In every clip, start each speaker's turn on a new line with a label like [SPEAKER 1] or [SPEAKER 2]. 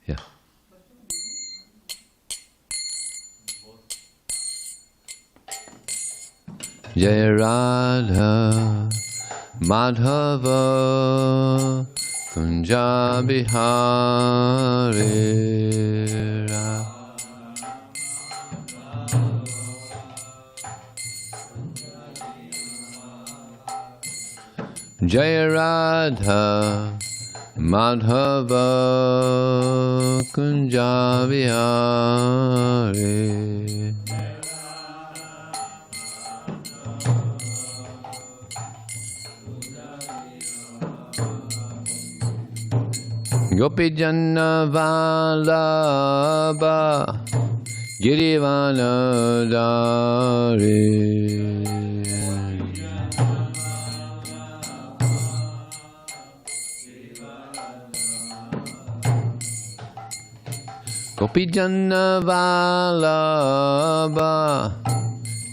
[SPEAKER 1] Yeah. Jaya Radha Madhava Kunja Bihari Radha. Jaya Radha Madhava Kunja Vihari. Gopi Janna Vallabha Girivana Dari. Gopi Janna Vallabha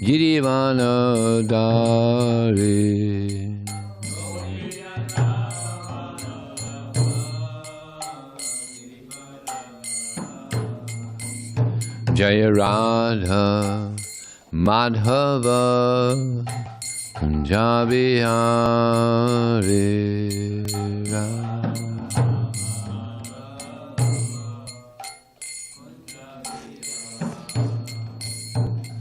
[SPEAKER 1] Girivana Dari. Jaya Radha Madhava Kunja Bihari Radha.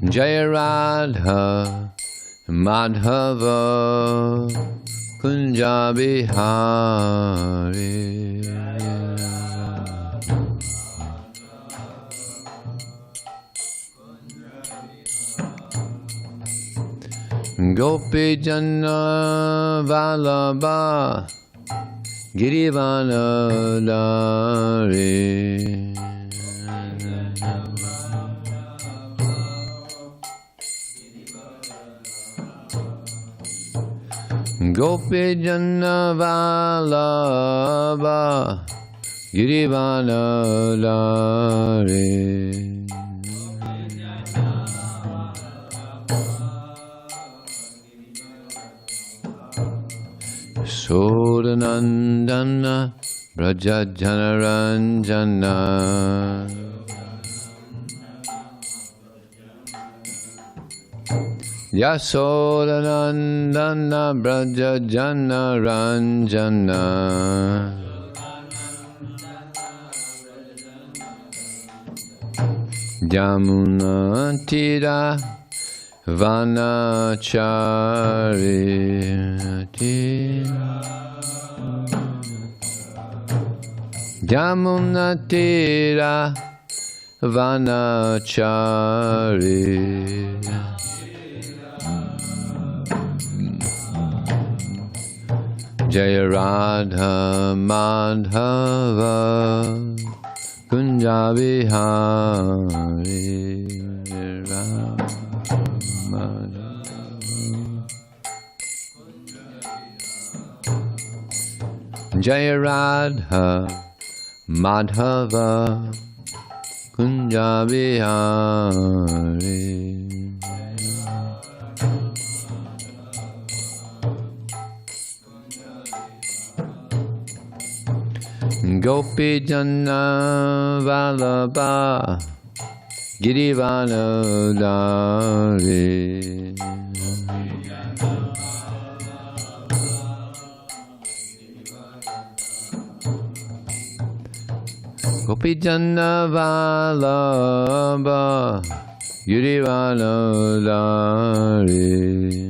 [SPEAKER 1] Jaya Radha Madhava Kunja Bihari. Gopi Janna Vallabha Girivana Dari. Gopi Janna Vallabha Girivana Dari. Sodanandana Braja Janaranjana. Yasodanandana Braja Janaranjana. Yamuna Tira Vanachariti. Yamuna Tira Vanachariti. Jaya Radha Madhava Kunja Bihari Jaya Radha Madhava Kunja Bihari. Gopi Janna Vallabha Girivana Dari. Gopi Janna Vallabha Girivana Dari.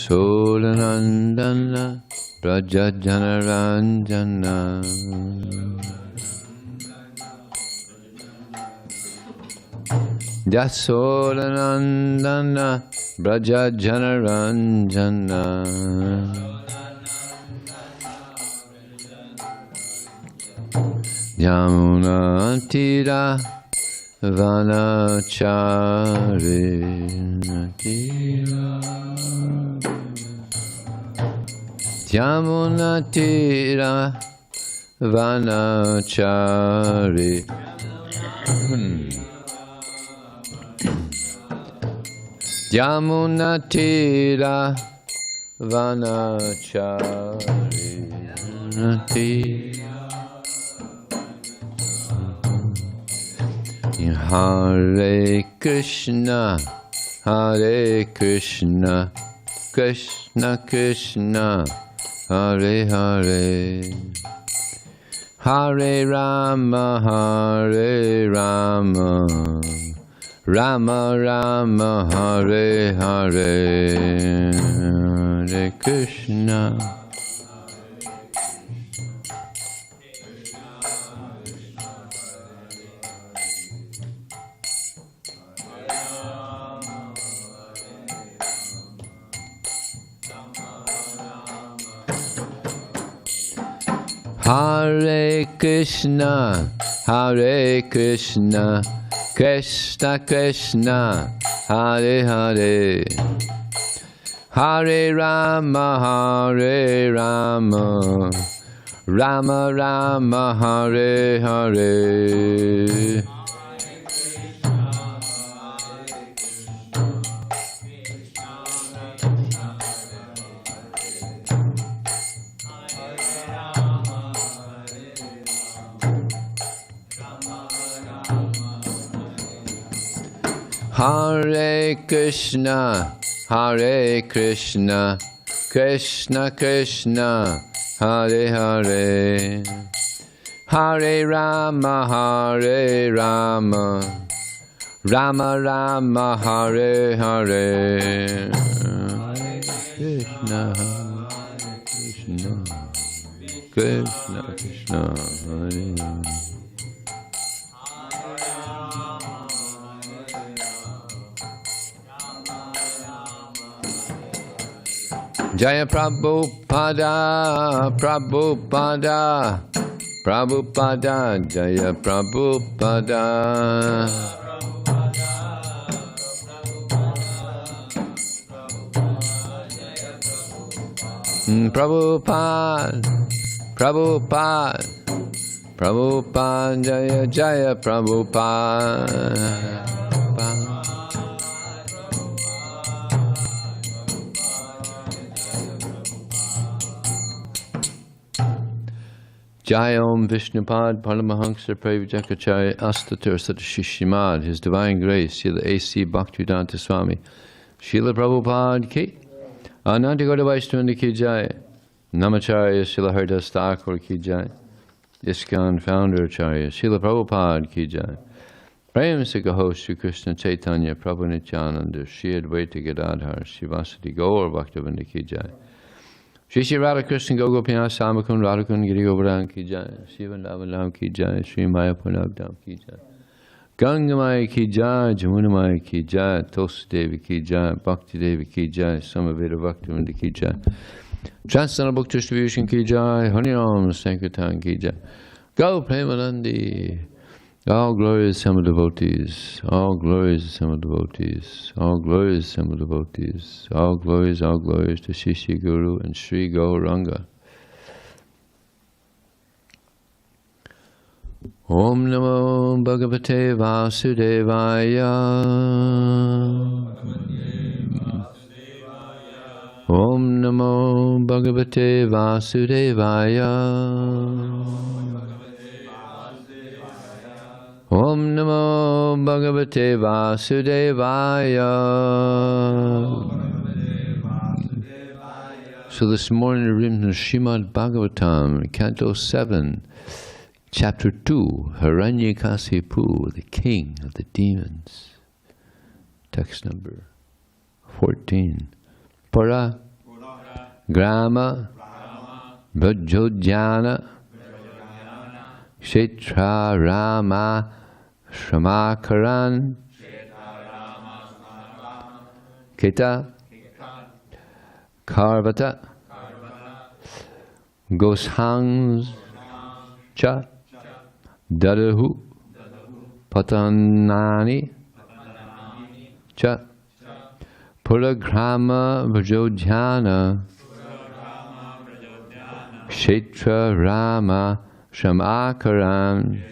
[SPEAKER 1] Sodanandana Braja Janaranjana. Yasodanandana Braja Janaranjana. Yamuna Tira Vanachariti. Yamuna Tira Vanachariti. Yamuna Tira vanachari. Hare Krishna, Hare Krishna, Krishna Krishna, Hare Hare, Hare Rama, Hare Rama, Rama Rama, Hare Hare, Hare Krishna. Hare Krishna, Hare Krishna, Krishna Krishna, Hare Hare, Hare Rama, Hare Rama, Rama Rama, Hare Hare. Hare Krishna, Hare Krishna, Krishna Krishna, Hare Hare, Hare Rama, Hare Rama, Rama Rama, Hare Hare, Krishna, Krishna, Krishna Krishna, Hare Hare. Jaya Prabhupada, Prabhupada, Prabhupada, Jaya Prabhupada. Prabhupada, Prabhupada, Prabhupada, Jaya Jaya Prabhupada. Jai Om Vishnupad Paramahansa Pravijakacharya Astatir Satashishimad, His Divine Grace, Srila A.C. Bhaktivedanta Swami, Srila Prabhupada Ki, Ananta Gauda Vaishnava Ki Jai, Namacharya Srila Haridas Thakur Ki Jai, ISKCON Founder Acharya, Srila Prabhupada Ki Jai, Prem Sikaho Sri Krishna Chaitanya Prabhu Nityananda, Shri Advaita Gadadhar, Srivasati Gaur Bhaktivinoda Ki Jai, Shri Shri Radha Krishna Gogopina Samakun Radhakun Giri Govardhan Ki Jai, Shiva Navalam Ki Jai, Shri Maya Punagdam Ki Jai, Gangamaya Ki Jai, Jamunamaya Ki Jai, Tulsi Devi Ki Jai, Bhakti Devi Ki Jai, Samaveda Bhaktivinoda Ki Jai, Transcendental Book Distribution Ki Jai, Harinam Sankirtan Ki Jai, Go Premanandi. All glorious Sema devotees, all glorious Sema devotees, all glorious Sema devotees, all glories to Shri Shri Guru and Sri Gauranga. Om Namo Bhagavate Vasudevaya. Om Namo Bhagavate Vasudevaya. Om Namo Bhagavate Vasudevaya. So this morning we read from Srimad Bhagavatam, Canto 7, Chapter 2, Hiranyakasipu, the king of the demons. Text number 14. Para Grama Brajodhyana Kshetra Rama Shramakaran Keta Karvata Goshangs Cha Dadahu Patanani Cha Puragrama Vrajodhyana Kshetra Rama Shamakaran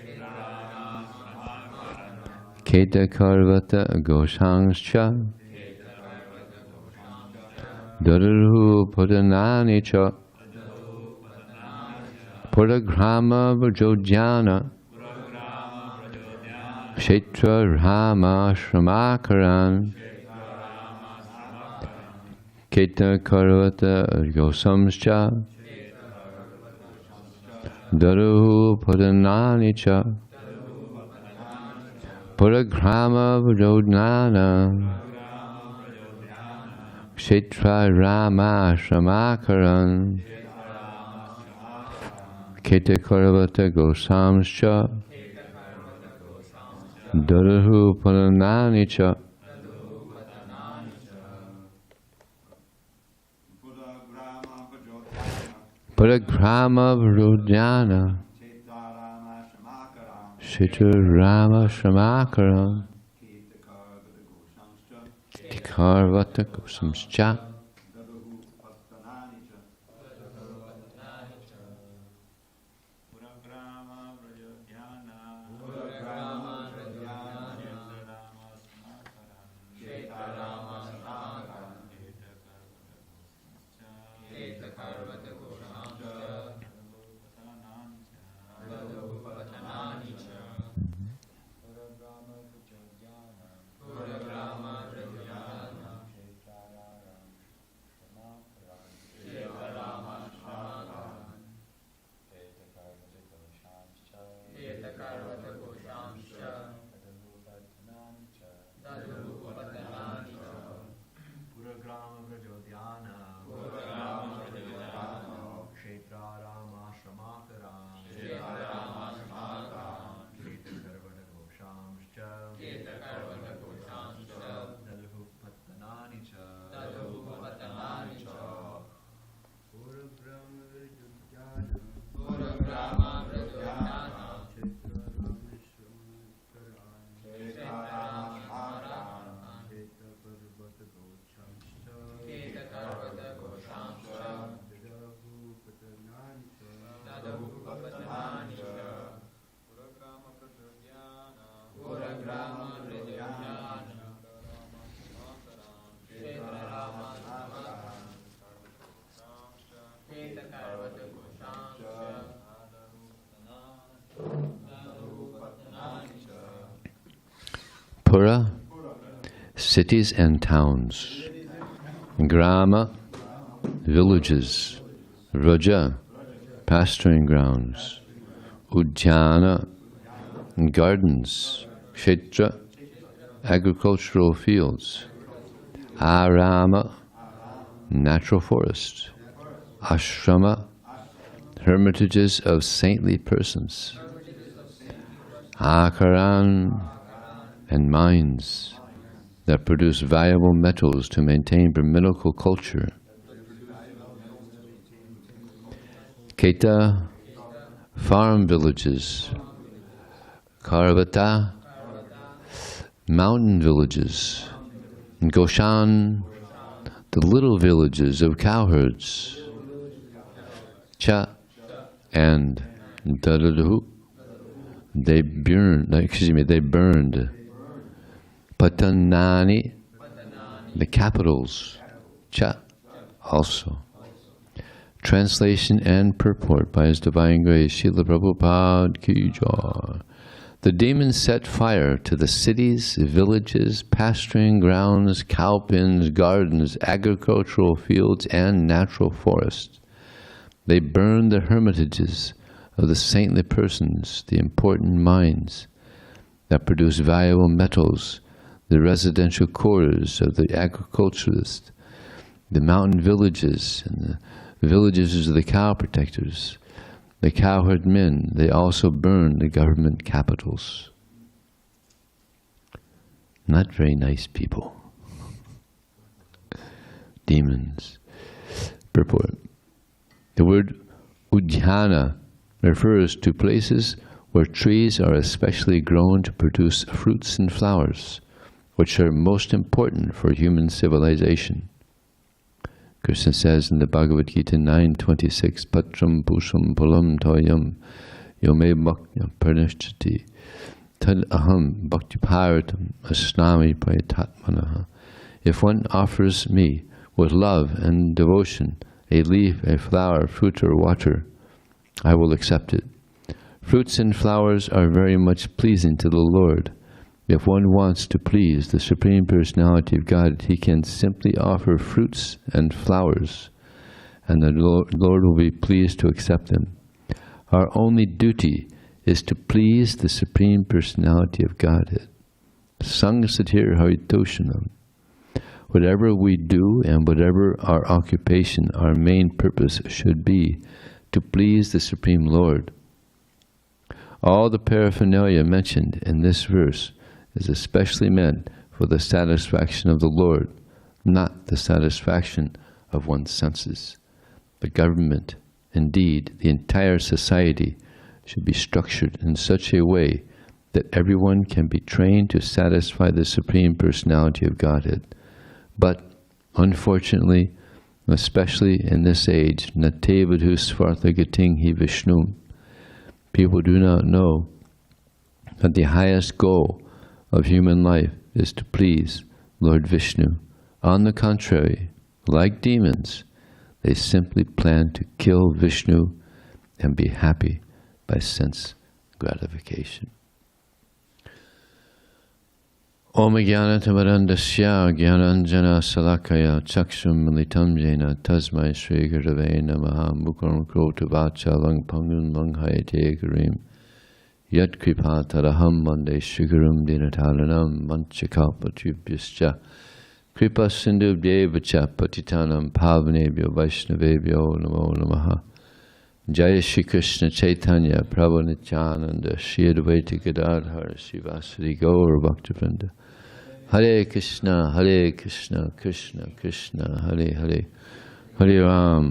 [SPEAKER 1] Keta Karvata Goshangscha Dadaru Padanani Cha Puragrama Vrajodhyana Kshetra Rama Shramakaran Keta Karvata Yosamscha Daru Padanani Cha Puragrama Vrajodhyana Kshetra Rama Shramakaran Kete Karavata Gosamscha Dadahu Padanani Cha Puragrama Vrajodhyana Kshetra Rama Shramakaran Karvata Gosamscha Pura, cities and towns. Grama, villages. Vraja, pasturing grounds. Udhyana, gardens. Kshetra, agricultural fields. Arama, natural forests. Ashrama, hermitages of saintly persons. Akaran, and mines that produce valuable metals to maintain Brahminical culture. Keta, farm villages. Karvata, mountain villages. Goshan, the little villages of cowherds. Cha, and Dadadahu, they burned. Patanani, the capitals. Cha, also. Translation and purport by His Divine Grace, Srila Prabhupada Ki Jai. The demons set fire to the cities, villages, pasturing grounds, cow pens, gardens, agricultural fields, and natural forests. They burned the hermitages of the saintly persons, the important mines that produce valuable metals, the residential quarters of the agriculturists, the mountain villages, and the villages of the cow protectors, the cowherd men. They also burned the government capitals. Not very nice people. Demons. Purport. The word udhyana refers to places where trees are especially grown to produce fruits and flowers, which are most important for human civilization. Krishna says in the Bhagavad Gita 9:26, Patram pusham pulam toyam yome bhakya pranishchati tad aham bhaktiparatam asnami prayatatmanaha. If one offers me with love and devotion, a leaf, a flower, fruit or water, I will accept it. Fruits and flowers are very much pleasing to the Lord. If one wants to please the Supreme Personality of God, he can simply offer fruits and flowers, and the Lord will be pleased to accept them. Our only duty is to please the Supreme Personality of Godhead. Saṁsiddhir hari-toṣaṇam. Whatever we do and whatever our occupation, our main purpose should be to please the Supreme Lord. All the paraphernalia mentioned in this verse is especially meant for the satisfaction of the Lord, not the satisfaction of one's senses. The government, indeed the entire society, should be structured in such a way that everyone can be trained to satisfy the Supreme Personality of Godhead. But, unfortunately, especially in this age, nate vidhu svartha gatinghi Viṣṇu, people do not know that the highest goal of human life is to please Lord Viṣṇu. On the contrary, like demons, they simply plan to kill Viṣṇu and be happy by sense gratification. Om Jnana-tamarandasya Jnananjana Salakaya Chakshum Militam Jena Tasmai Shri Gurave Namaha Mukharam Krota Vacha Lang Pangun Lang Hayate Karim Yat Kripa Taraham Mande Shugurum Dinatalanam Manchakapatubhyascha Kripa Sindhu Bhyevacha Patitanam Pavanebhyo Vaishnavebhyo Namo Namaha. Jaya Shri Krishna Chaitanya Prabhu Nityananda Shri Advaita Gadadhara Srivasadi Gaur Bhaktivinoda. Hare Krishna, Krishna Krishna, Hare Hare, Hare Ram,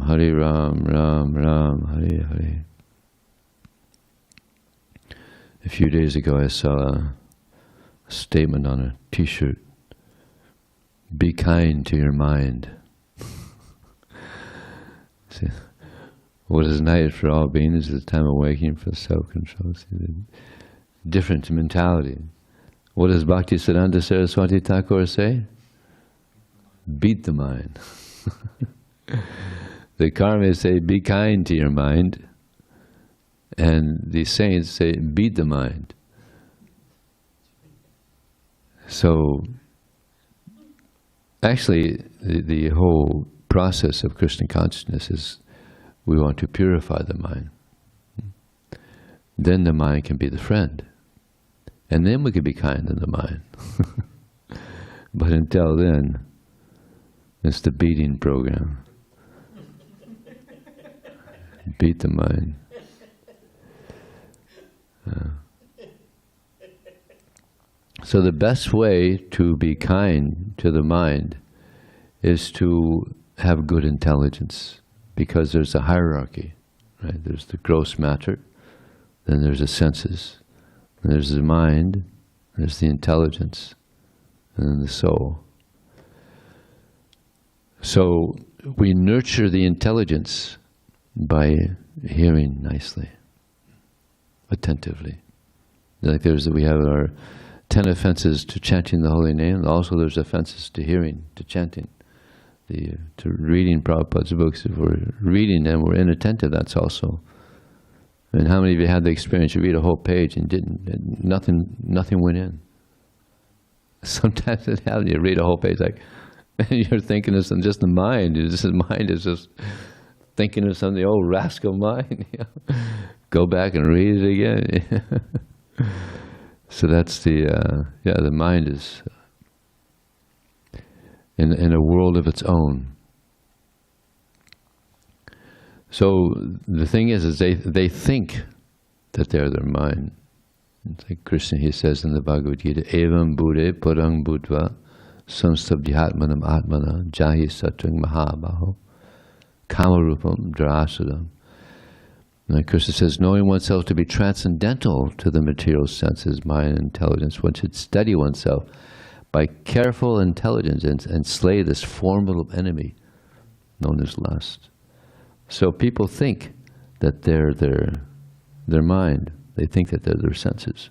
[SPEAKER 1] Ram Ram, Hare Hare. A few days ago I saw a statement on a t-shirt, "Be kind to your mind." See, what is night for all beings is the time of waking for self-control. Different mentality. What does Bhakti Siddhanta Saraswati Thakur say? Beat the mind. The karmas say, be kind to your mind. And the saints say, beat the mind. So, actually, the whole process of Krishna consciousness is we want to purify the mind. Then the mind can be the friend. And then we can be kind to the mind. But until then, it's the beating program. Beat the mind. So the best way to be kind to the mind is to have good intelligence, because there's a hierarchy, right? There's the gross matter, then there's the senses, then there's the mind, there's the intelligence, and then the soul. So we nurture the intelligence by hearing nicely, attentively. Like we have our 10 offenses to chanting the holy name. Also there's offenses to hearing, to chanting, to reading Prabhupada's books. If we're reading them, we're inattentive, that's also. And how many of you had the experience, you read a whole page and nothing went in? Sometimes it happens, you read a whole page like, you're thinking of something, just the mind is just thinking of something, the old rascal mind. Go back and read it again. So that's the mind is in a world of its own. So the thing is they think that they're their mind. It's like Krishna, he says in the Bhagavad Gita, Evam Bude Parang Budva Samstabdhyatmanam Atmana Jahi Satvang Mahabaho Kamarupam Drasadam. And Krishna says, knowing oneself to be transcendental to the material senses, mind, and intelligence, one should steady oneself by careful intelligence and slay this formidable enemy known as lust. So people think that they're their mind. They think that they're their senses.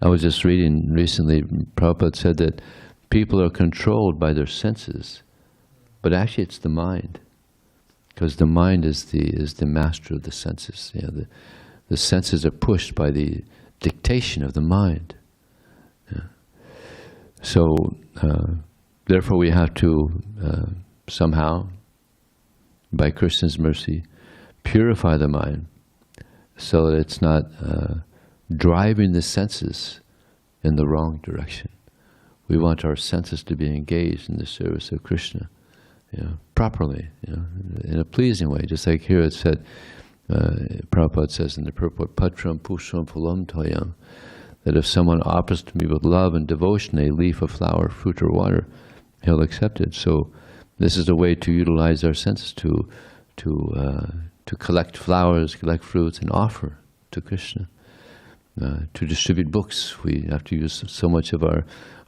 [SPEAKER 1] I was just reading recently, Prabhupada said that people are controlled by their senses But actually it's the mind. Because the mind is the master of the senses. You know, the senses are pushed by the dictation of the mind. Yeah. So, therefore we have to somehow, by Krishna's mercy, purify the mind so that it's not driving the senses in the wrong direction. We want our senses to be engaged in the service of Krishna, you know, properly, you know, in a pleasing way. Just like here it said, Prabhupada says in the purport, Patram pushram phulam toyam, that if someone offers to me with love and devotion a leaf, a flower, fruit, or water, he'll accept it. So this is a way to utilize our senses to collect flowers, collect fruits, and offer to Krishna. To distribute books, we have to use so much of our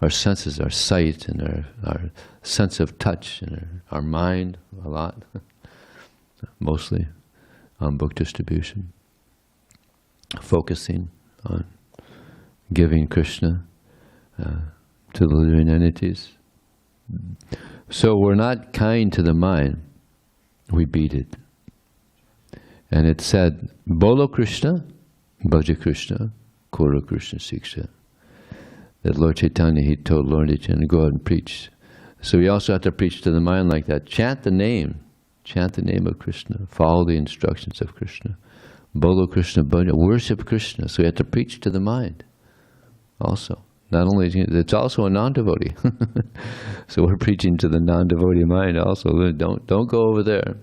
[SPEAKER 1] senses, our sight, and our sense of touch, and our mind a lot, mostly on book distribution, focusing on giving Krishna to the living entities. So we're not kind to the mind, we beat it. And it said, Bolo Krishna, Bhaja Krishna, Kura Krishna Siksha. That Lord Chaitanya, he told Lord Nityananda, go out and preach. So we also have to preach to the mind like that. Chant the name of Krishna, follow the instructions of Krishna. Bolo Krishna, Bhaja, worship Krishna. So we have to preach to the mind also. Not only, it's also a non-devotee. So we're preaching to the non-devotee mind also. Don't go over there.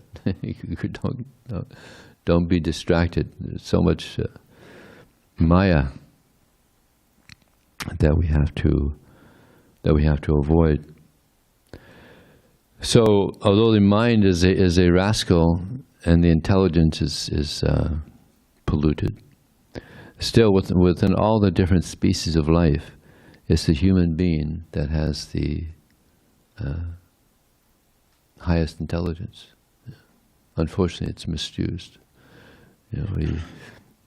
[SPEAKER 1] Don't be distracted. There's so much Maya that we have to avoid. So, although the mind is a rascal and the intelligence is polluted, still within all the different species of life, it's the human being that has the highest intelligence. Unfortunately, it's misused. You know,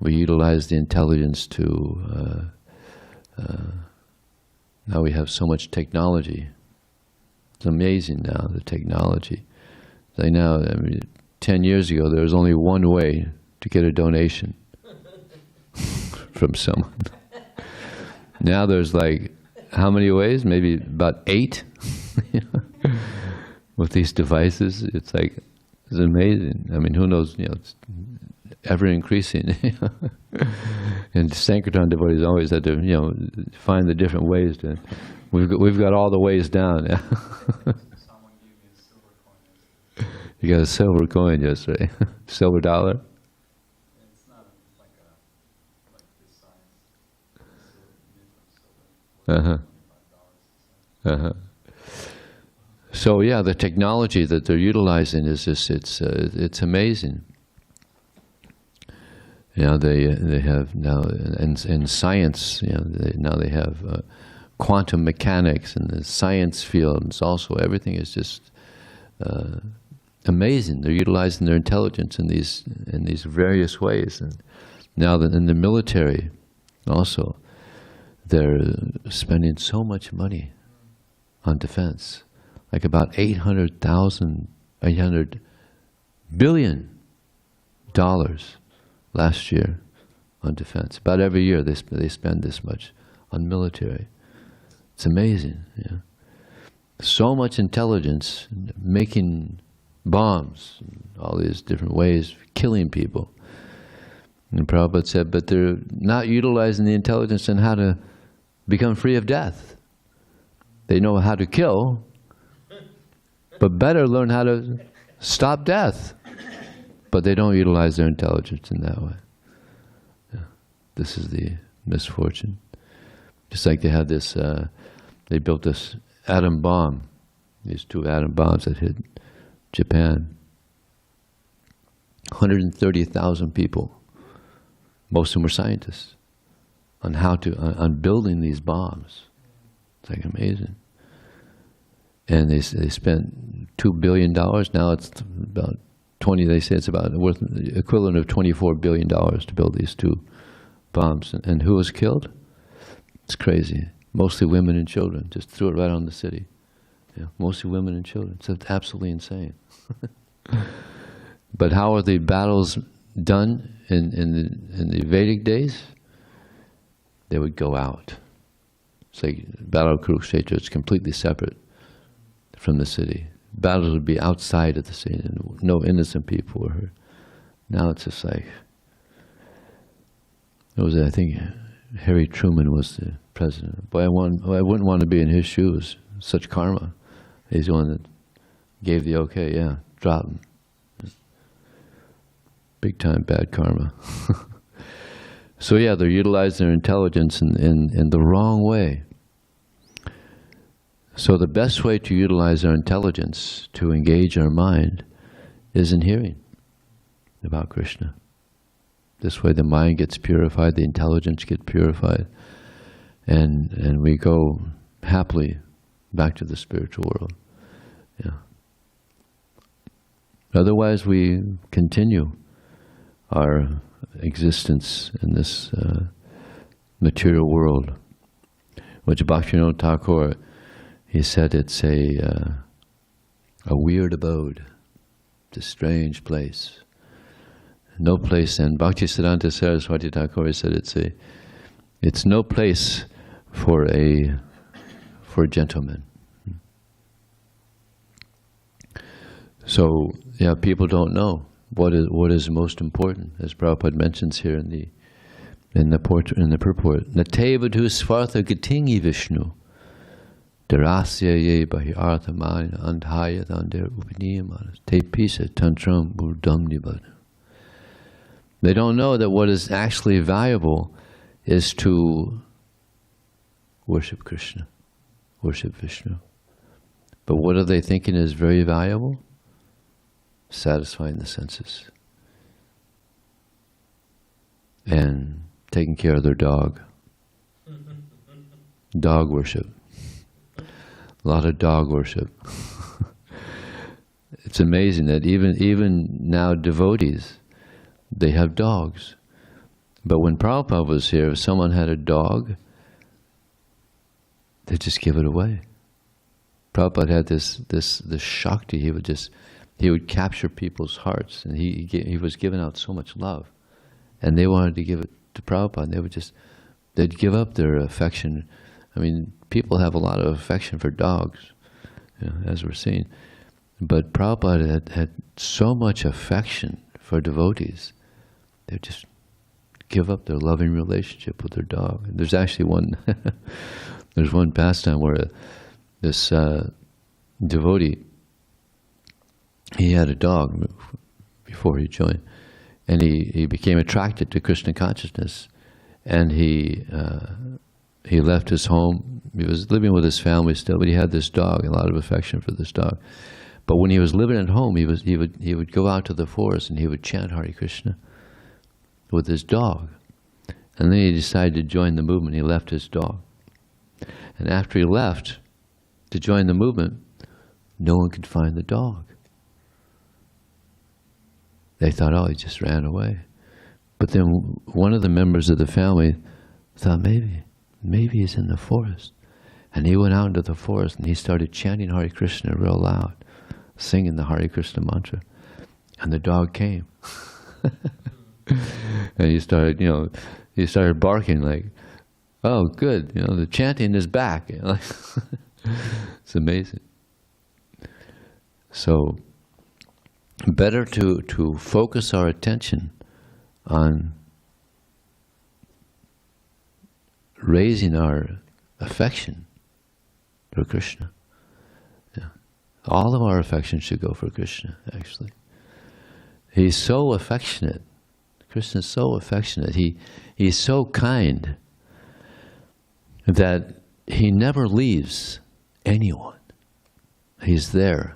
[SPEAKER 1] we utilize the intelligence to. Now we have so much technology. It's amazing now, the technology. Like now, I mean, 10 years ago, there was only one way to get a donation from someone. Now there's like, how many ways? Maybe about 8. With these devices, it's like, it's amazing. I mean, who knows, you know, it's ever increasing. And Sankirtan devotees always had to, you know, find the different ways to, we've got all the ways down. Yeah.
[SPEAKER 2] Someone gave me a silver coin.
[SPEAKER 1] You got a silver coin, yes, right? Silver dollar?
[SPEAKER 2] It's not like this size.
[SPEAKER 1] Uh-huh. So yeah, the technology that they're utilizing is just, it's amazing. You know, they have now in science. You know, they have quantum mechanics in the science field. And also, everything is just amazing. They're utilizing their intelligence in these various ways. And now that in the military, also, they're spending so much money on defense, like about $800 billion last year on defense. About every year they spend this much on military. It's amazing. Yeah. So much intelligence making bombs, all these different ways of killing people. And Prabhupada said, but they're not utilizing the intelligence in how to become free of death. They know how to kill, but better learn how to stop death. But they don't utilize their intelligence in that way. Yeah. This is the misfortune. Just like they had this, they built this atom bomb, these 2 atom bombs that hit Japan. 130,000 people, most of them were scientists, on building these bombs. It's like amazing. And they spent $2 billion. Now it's about 20. They say it's about worth the equivalent of $24 billion to build these 2 bombs. And who was killed? It's crazy. Mostly women and children. Just threw it right on the city. Yeah, mostly women and children. So it's absolutely insane. But how are the battles done in the Vedic days? They would go out. It's like Battle of Kurukshetra. It's completely separate from the city. Battles would be outside of the city, and no innocent people were hurt. Now it's just like, it was, I think, Harry Truman was the president. Boy, I wouldn't want to be in his shoes. Such karma. He's the one that gave the okay. Yeah, drop him. Big time bad karma. So yeah, they're utilizing their intelligence in the wrong way. So the best way to utilize our intelligence to engage our mind is in hearing about Krishna. This way the mind gets purified, the intelligence gets purified, and we go happily back to the spiritual world. Yeah. Otherwise we continue our existence in this material world, which Bhaktivinoda Thakur, he said it's a weird abode. It's a strange place. No place, and Bhaktisiddhanta Saraswati Thakur said it's no place for a gentleman. So yeah, people don't know what is most important, as Prabhupada mentions here in the purport. Natevadhu svartha gatingi Viṣṇu darasya ye bahi arthamani andhaya thander upaniyamana te pisa tantram urdamnibad. They don't know that what is actually valuable is to worship Krishna, worship Viṣṇu. But what are they thinking is very valuable? Satisfying the senses and taking care of their dog. Dog worship. A lot of dog worship. It's amazing that even now devotees, they have dogs. But when Prabhupada was here, if someone had a dog, they'd just give it away. Prabhupada had this shakti. He would capture people's hearts, and he was giving out so much love, and they wanted to give it to Prabhupada, and they'd give up their affection. I mean, people have a lot of affection for dogs, as we're seeing, but Prabhupada had so much affection for devotees, they'd just give up their loving relationship with their dog. And there's actually there's one pastime where this devotee, he had a dog before he joined, and he became attracted to Krishna consciousness, and he left his home. He was living with his family still, but he had this dog, a lot of affection for this dog. But when he was living at home, he would go out to the forest and he would chant Hare Krishna with his dog. And then he decided to join the movement. He left his dog, and after he left to join the movement, no one could find the dog. They thought, oh, he just ran away. But then one of the members of the family thought, maybe he's in the forest. And he went out into the forest and he started chanting Hare Krishna real loud, singing the Hare Krishna mantra. And the dog came. And he started barking like, oh, good, the chanting is back. It's amazing. So, better to focus our attention on raising our affection for Krishna. Yeah. All of our affection should go for Krishna, actually. He's so affectionate. Krishna is so affectionate. He's so kind that he never leaves anyone. He's there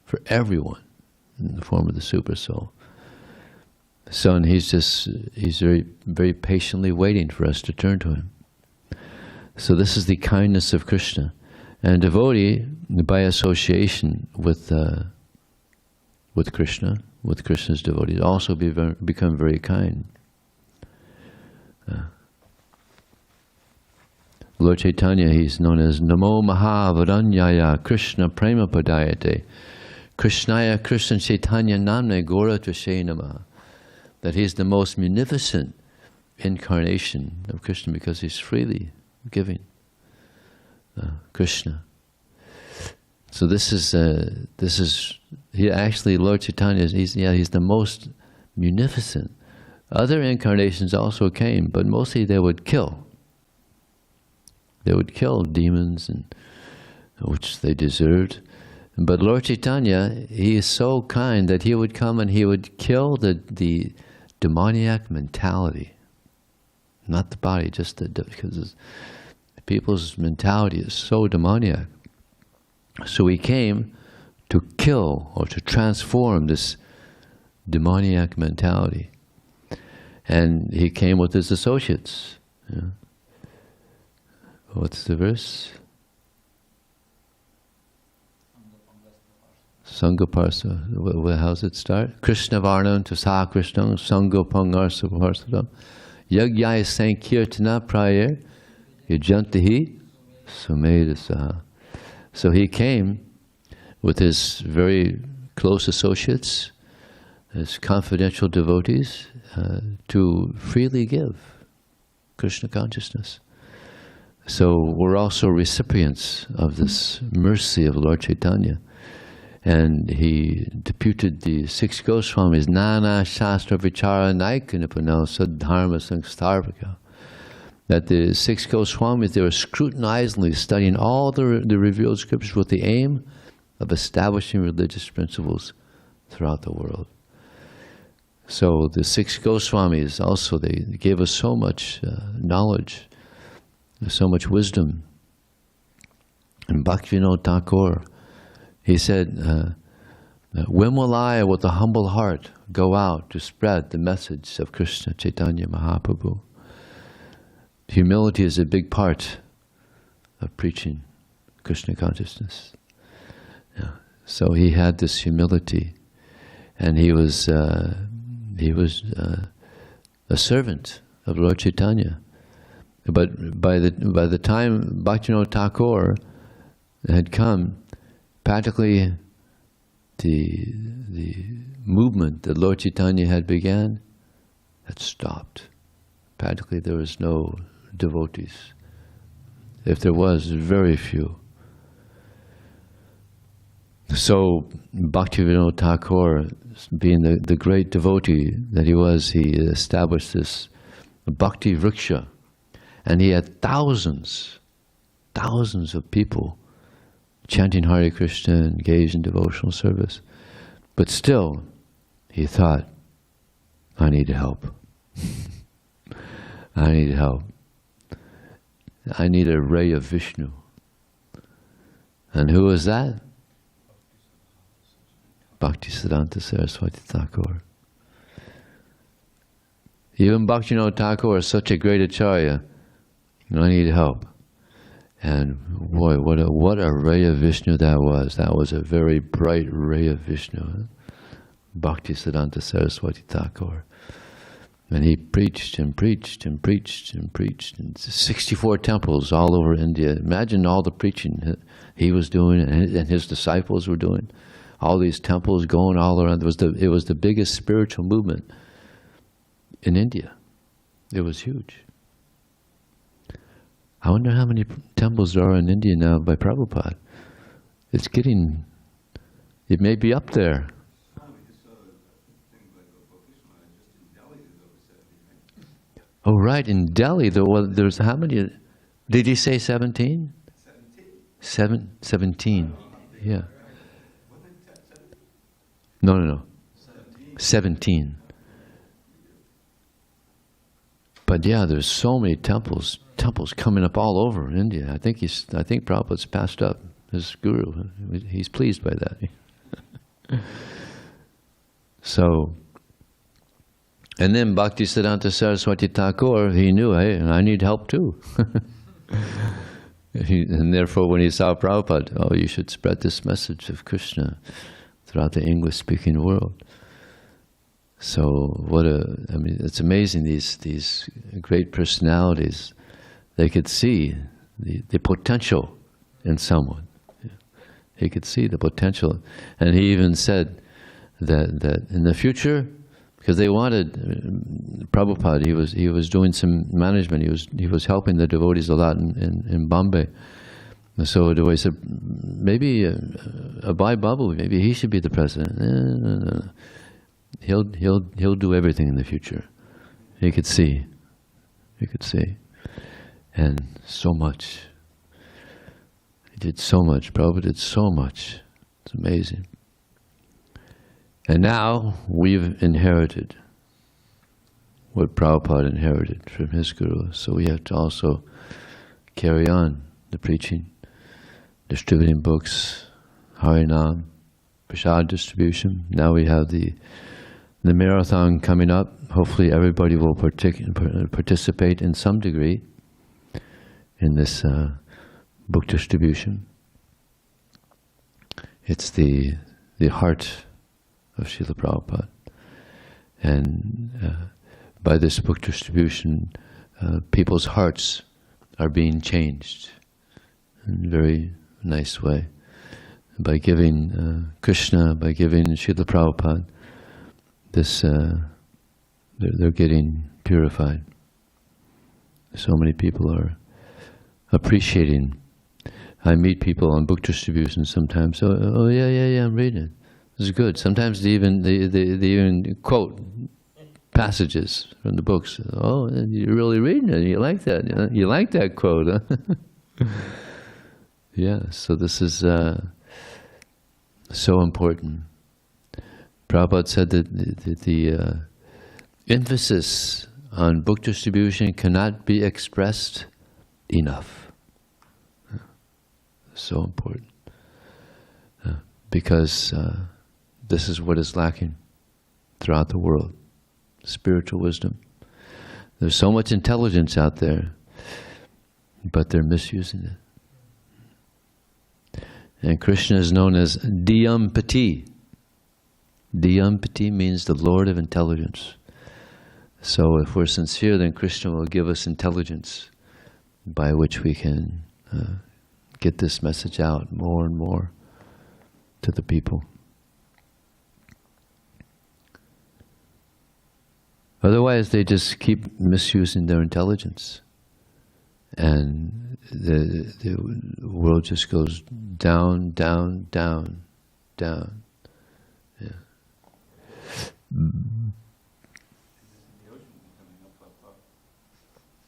[SPEAKER 1] for everyone in the form of the Super Soul. So, and he's very, very patiently waiting for us to turn to him. So this is the kindness of Krishna. And devotee, by association with Krishna, with Krishna's devotees, also become very kind. Lord Chaitanya, he's known as Namo Mahavaranyaya Krishna Prema Padayate Krishnaya Krishna Chaitanya Namne Gora Tushe Namaha. That he's the most munificent incarnation of Krishna because he's freely giving Krishna. So this is he actually, Lord Chaitanya, he's the most munificent. Other incarnations also came, but mostly they would kill. They would kill demons, and which they deserved. But Lord Chaitanya, he is so kind that he would come and he would kill the demoniac mentality, not the body, just because people's mentality is so demoniac. So he came to kill or to transform this demoniac mentality. And he came with his associates. Yeah. What's the verse? Sangaparsa. How's it start? Krishna Varnam to Sa Krishnam Sangopangar Saparsadam Yagyaya Sankirtana Prayer Yajantahi Sumedasa. So he came with his very close associates, his confidential devotees, to freely give Krishna consciousness. So we're also recipients of this mercy of Lord Chaitanya. And he deputed the 6 Goswamis, Nana Shastra Vichara Naikanipano Sadharma Sangstarvika. That the 6 Goswamis, they were scrutinizingly studying all the revealed scriptures with the aim of establishing religious principles throughout the world. So the 6 Goswamis also, they gave us so much knowledge, so much wisdom. And Bhaktivinoda Thakur, he said, when will I, with a humble heart, go out to spread the message of Krishna Chaitanya Mahaprabhu? Humility is a big part of preaching Krishna consciousness. Yeah. So he had this humility, and he was a servant of Lord Chaitanya. But by the time Bhaktivinoda Thakur had come, practically the movement that Lord Chaitanya had began had stopped. Practically there was no devotees. If there was, very few. So Bhaktivinoda Thakur, being the great devotee that he was, he established this Bhakti Vriksha, and he had thousands of people chanting Hare Krishna, engaged in devotional service. But still, he thought, I need help. I need help. I need a ray of Viṣṇu. And who was that? Bhaktisiddhanta Saraswati Thakur. Even Bhaktivinoda Thakur is such a great acharya. I need help. And boy, what a ray of Viṣṇu that was. That was a very bright ray of Viṣṇu. Bhaktisiddhanta Saraswati Thakur. And he preached and preached and preached and preached. And 64 temples all over India. Imagine all the preaching he was doing and his disciples were doing. All these temples going all around. It was the biggest spiritual movement in India. It was huge. I wonder how many temples there are in India now by Prabhupada. It may be up there. Oh, right, in Delhi, there's how many? Did he say 17? 17, yeah. No. 17. But yeah, there's so many temples coming up all over India. I think Prabhupada's passed up his guru. He's pleased by that. So, and then Bhaktisiddhanta Saraswati Thakur, he knew, hey, I need help too. And therefore when he saw Prabhupada, oh, you should spread this message of Krishna throughout the English-speaking world. So it's amazing, these great personalities, they could see the potential in someone. He could see the potential. And he even said that in the future, because they wanted Prabhupada, he was doing some management. He was helping the devotees a lot in Bombay. And so the way said, maybe Abhay Babu, maybe he should be the president. No. He'll do everything in the future. He could see. He could see. And so much. He did so much. Prabhupada did so much. It's amazing. And now we've inherited what Prabhupada inherited from his Guru. So we have to also carry on the preaching, distributing books, hari-nam, prasad distribution. Now we have the marathon coming up. Hopefully everybody will participate in some degree in this book distribution. It's the heart of Srila Prabhupada. And by this book distribution, people's hearts are being changed in a very nice way. By giving Krishna, by giving Srila Prabhupada, this they're getting purified. So many people are appreciating. I meet people on book distribution sometimes. Oh yeah, I'm reading it. This is good. Sometimes they even quote passages from the books. Oh, you're really reading it. You like that? You like that quote? Huh? Yeah. So this is so important. Prabhupada said that the emphasis on book distribution cannot be expressed enough. So important. Because this is what is lacking throughout the world. Spiritual wisdom. There's so much intelligence out there, but they're misusing it. And Krishna is known as Diyampati. Diyampati means the Lord of intelligence. So if we're sincere, then Krishna will give us intelligence by which we can get this message out more and more to the people. Otherwise, they just keep misusing their intelligence. And the world just goes down, down, down, down. Yeah.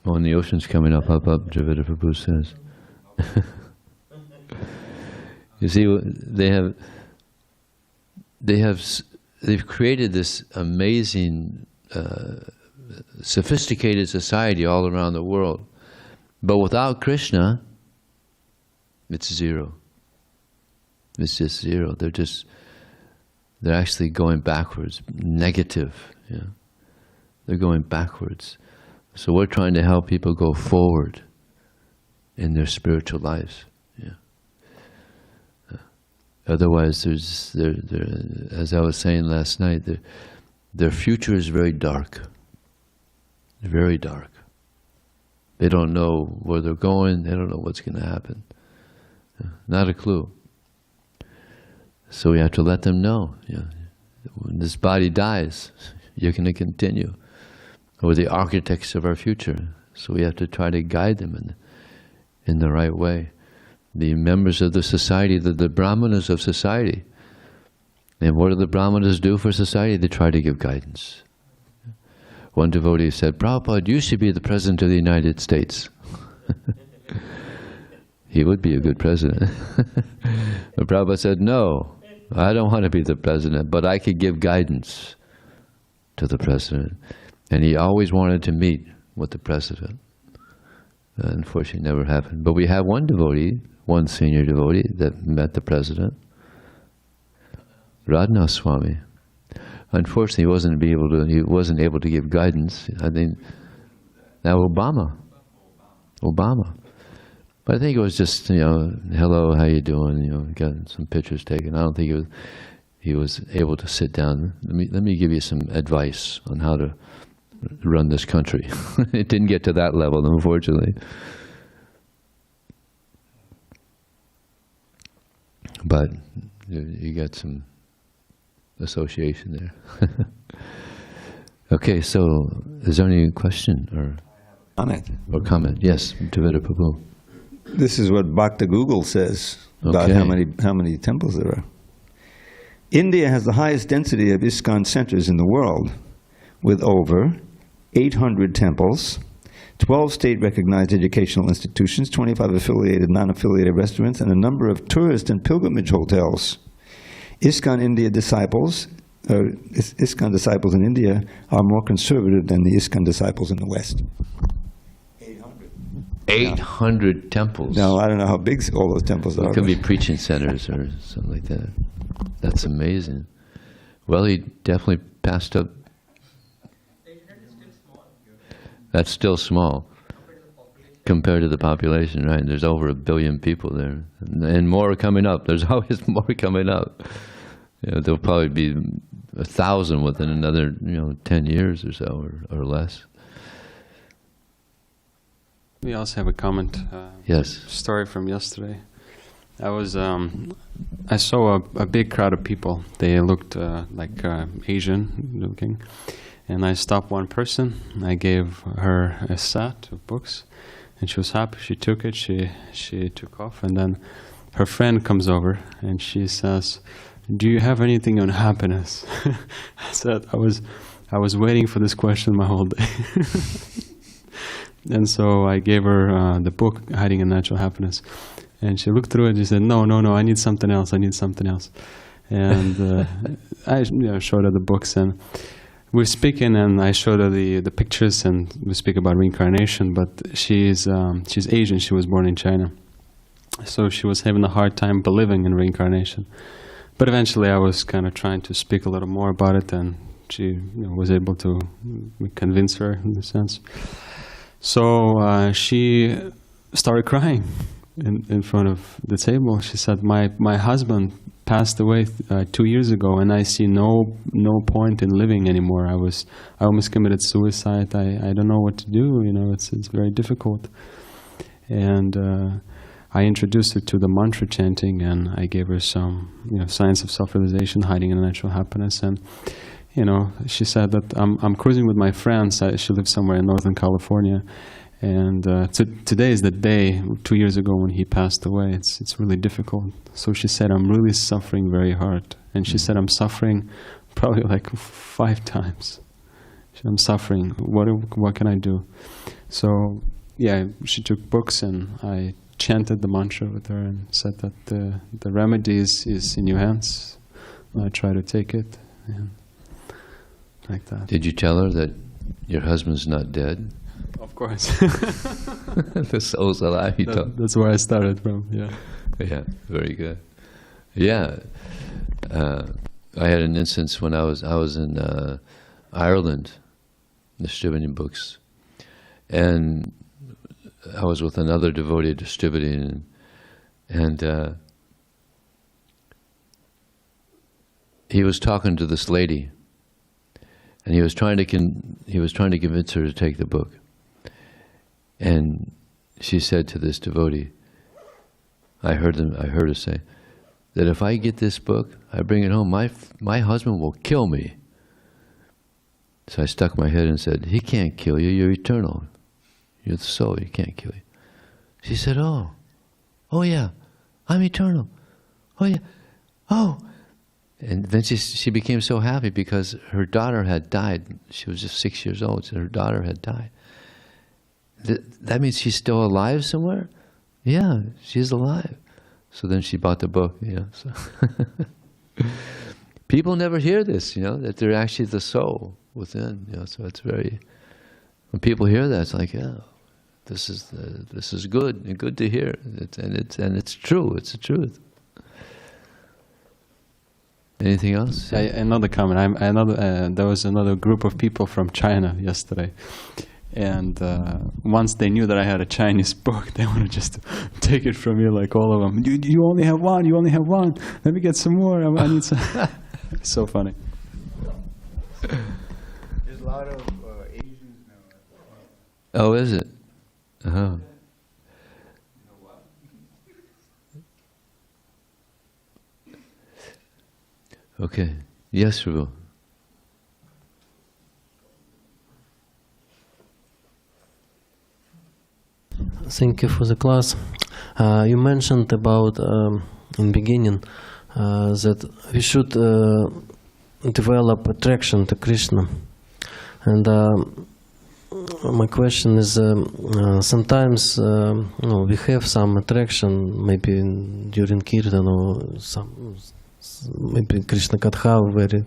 [SPEAKER 1] Oh, and the ocean's coming up, Dravida Prabhu says. You see, they've created this amazing, sophisticated society all around the world. But without Krishna, it's zero. It's just zero. They're actually going backwards, negative. Yeah. They're going backwards. So we're trying to help people go forward in their spiritual lives. Yeah. Otherwise, as I was saying last night, their future is very dark. Very dark. They don't know where they're going. They don't know what's going to happen. Not a clue. So we have to let them know. Yeah. When this body dies, you're going to continue. We're the architects of our future. So we have to try to guide them in the right way. The members of the society, the brahmanas of society. And what do the brahmanas do for society? They try to give guidance. One devotee said, Prabhupada, you should be the President of the United States. He would be a good president. But Prabhupada said, no, I don't want to be the president, but I could give guidance to the president. And he always wanted to meet with the president. Unfortunately, it never happened. But we have one devotee, one senior devotee, that met the president, Radhanath Swami. Unfortunately, he wasn't able to give guidance. I think now Obama. But I think it was just, hello, how you doing? Got some pictures taken. I don't think he was able to sit down. Let me give you some advice on how to run this country. It didn't get to that level, unfortunately. but you got some association there. Okay, so is there any question or comment? Yes, Devita Prabhu.
[SPEAKER 3] This is what Bhakti Google says about
[SPEAKER 1] Okay.
[SPEAKER 3] how many temples there are. India has the highest density of ISKCON centers in the world, with over 800 temples, 12 state-recognized educational institutions, 25 affiliated, non-affiliated restaurants, and a number of tourist and pilgrimage hotels. ISKCON disciples in India are more conservative than the ISKCON disciples in the West.
[SPEAKER 1] 800 temples.
[SPEAKER 3] Now, I don't know how big all those temples are.
[SPEAKER 1] It could be preaching centers or something like that. That's amazing. Well, he definitely passed up. That's still small compared to the population, right? There's over 1 billion people there, and more are coming up. There's always more coming up. There'll probably be 1,000 within another, 10 years or so, or less.
[SPEAKER 4] We also have a comment.
[SPEAKER 1] Yes.
[SPEAKER 4] Story from yesterday. I saw a big crowd of people. They looked like Asian looking. And I stopped one person. I gave her a set of books. And she was happy. She took it. She took off. And then her friend comes over and she says, "Do you have anything on happiness?" I said, I was waiting for this question my whole day. And so I gave her the book, Hiding in Natural Happiness. And she looked through it and she said, no, I need something else, And I showed her the books, and we're speaking, and I showed her the pictures, and we speak about reincarnation, but she's Asian, she was born in China. So she was having a hard time believing in reincarnation. But eventually I was kind of trying to speak a little more about it, and she was able to convince her in a sense. So she started crying in front of the table. She said, my husband passed away 2 years ago, and I see no point in living anymore. I almost committed suicide. I don't know what to do. It's very difficult. And I introduced her to the mantra chanting, and I gave her some science of self-realization, hiding in natural happiness. And she said that I'm cruising with my friends. She lives somewhere in Northern California, and today is the day 2 years ago when he passed away. It's really difficult. So she said, I'm really suffering very hard. And she said, I'm suffering probably like 5 times. I'm suffering. What can I do? So yeah, she took books, and I chanted the mantra with her and said that the remedy is in your hands. I try to take it. And like that.
[SPEAKER 1] Did you tell her that your husband's not dead?
[SPEAKER 4] Of course.
[SPEAKER 1] The soul's alive.
[SPEAKER 4] That's where I started from. Yeah.
[SPEAKER 1] Yeah. Very good. Yeah. I had an instance when I was in Ireland, distributing books, and I was with another devotee distributing, and he was talking to this lady. And he was trying to convince her to take the book. And she said to this devotee, I heard her say, that if I get this book, I bring it home, my husband will kill me. So I stuck my head and said, he can't kill you, you're eternal. You're the soul, he can't kill you. She said, oh yeah, I'm eternal. Oh yeah, oh. And then she became so happy because her daughter had died. She was just 6 years old, so her daughter had died. That means she's still alive somewhere? Yeah, she's alive. So then she bought the book, So. People never hear this, that they're actually the soul within, so it's very, when people hear that, it's like, yeah, this is good, and good to hear. And it's true, it's the truth. Anything else?
[SPEAKER 4] Another comment. There was another group of people from China yesterday, and once they knew that I had a Chinese book, they wanted just to take it from me, like all of them. You only have one. You only have one. Let me get some more. I need some. It's so funny.
[SPEAKER 2] There's a lot of Asians now.
[SPEAKER 1] Oh, is it? Okay. Yes, Prabhu.
[SPEAKER 5] Thank you for the class. You mentioned about in beginning that we should develop attraction to Krishna, and my question is: sometimes we have some attraction, maybe during kirtan or some maybe Krishna Katha very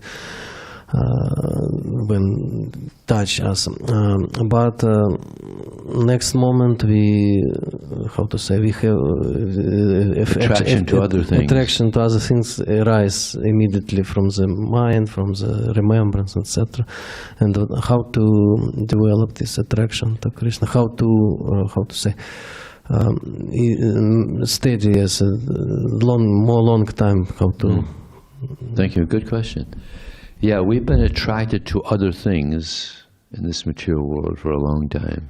[SPEAKER 5] when touch us, but next moment we we have
[SPEAKER 1] attraction to other things.
[SPEAKER 5] Attraction to other things arise immediately from the mind, from the remembrance, etc. And how to develop this attraction to Krishna? How to steady as a long time? How to?
[SPEAKER 1] Thank you. Good question. Yeah, we've been attracted to other things in this material world for a long time.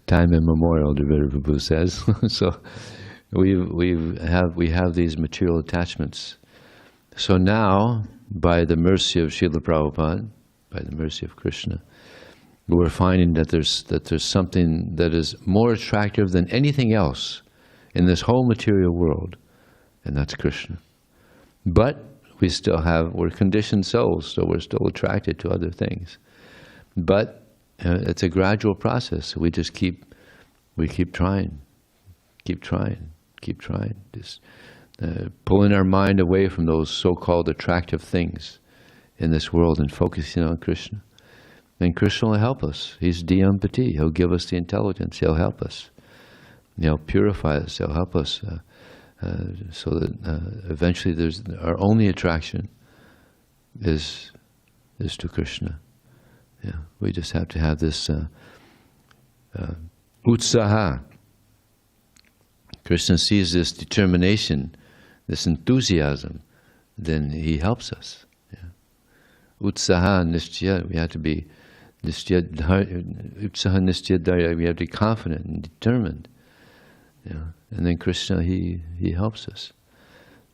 [SPEAKER 1] Time immemorial, Devita Prabhu says. So we have these material attachments. So now, by the mercy of Srila Prabhupada, by the mercy of Krishna, we're finding that there's something that is more attractive than anything else in this whole material world, and that's Krishna. But we're conditioned souls, so we're still attracted to other things. But it's a gradual process. We just keep trying, just pulling our mind away from those so-called attractive things in this world and focusing on Krishna. And Krishna will help us. He's Dyampati. He'll give us the intelligence. He'll help us. He'll purify us. He'll help us. So that eventually our only attraction is to Krishna. Yeah, we just have to have this utsaha. Krishna sees this determination, this enthusiasm, then he helps us. Yeah. Utsaha nishchaya, we have to be utsaha nishchaya dharya, we have to be confident and determined. Yeah. And then Krishna, he helps us.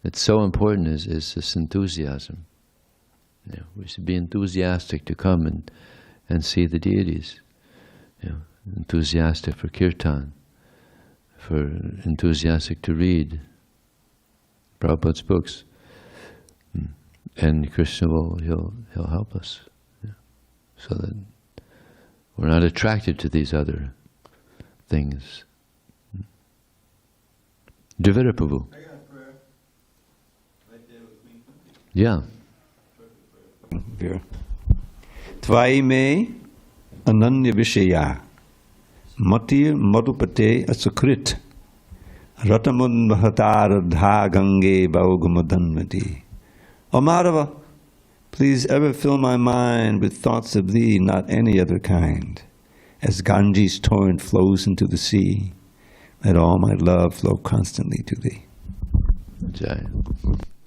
[SPEAKER 1] It's so important is this enthusiasm. Yeah. We should be enthusiastic to come and see the deities. Yeah. Enthusiastic for kirtan, enthusiastic to read Prabhupada's books. And Krishna he'll help us. Yeah. So that we're not attracted to these other things. Devita Prabhu.
[SPEAKER 2] I got a prayer right there with me.
[SPEAKER 1] Yeah.
[SPEAKER 3] Tvai me ananya vishaya matir madhupate asukrit ratamun mahatar dha gange baugumadanmati. O Madhava, please ever fill my mind with thoughts of thee, not any other kind. As Ganges torrent flows into the sea, let all my love flow constantly to thee.
[SPEAKER 1] Jai.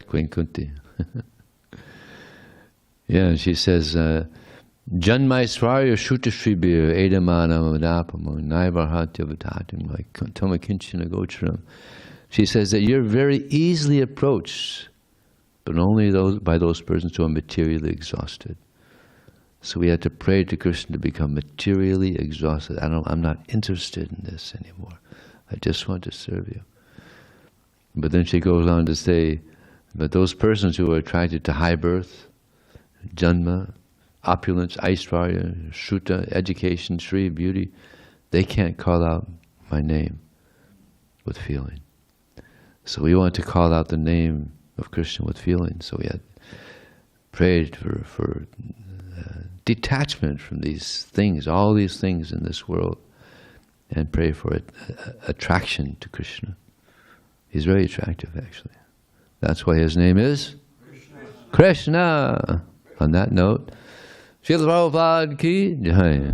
[SPEAKER 1] Queen Kunti. Yeah, she says, Janmaisvarya Shutashribir Edamanam Adapamo Naivarhatya Vatatim like Tomakinchina Gocharam. She says that you're very easily approached, but only by those persons who are materially exhausted. So we had to pray to Krishna to become materially exhausted. I'm not interested in this anymore. I just want to serve you. But then she goes on to say, but those persons who are attracted to high birth, janma, opulence, aishvarya, shruta, education, shri, beauty, they can't call out my name with feeling. So we want to call out the name of Krishna with feeling. So we had prayed for detachment from these things, all these things in this world, and pray for it, attraction to Krishna. He's very attractive, actually. That's why his name is Krishna. On that note, Srila Prabhupada ki Jai.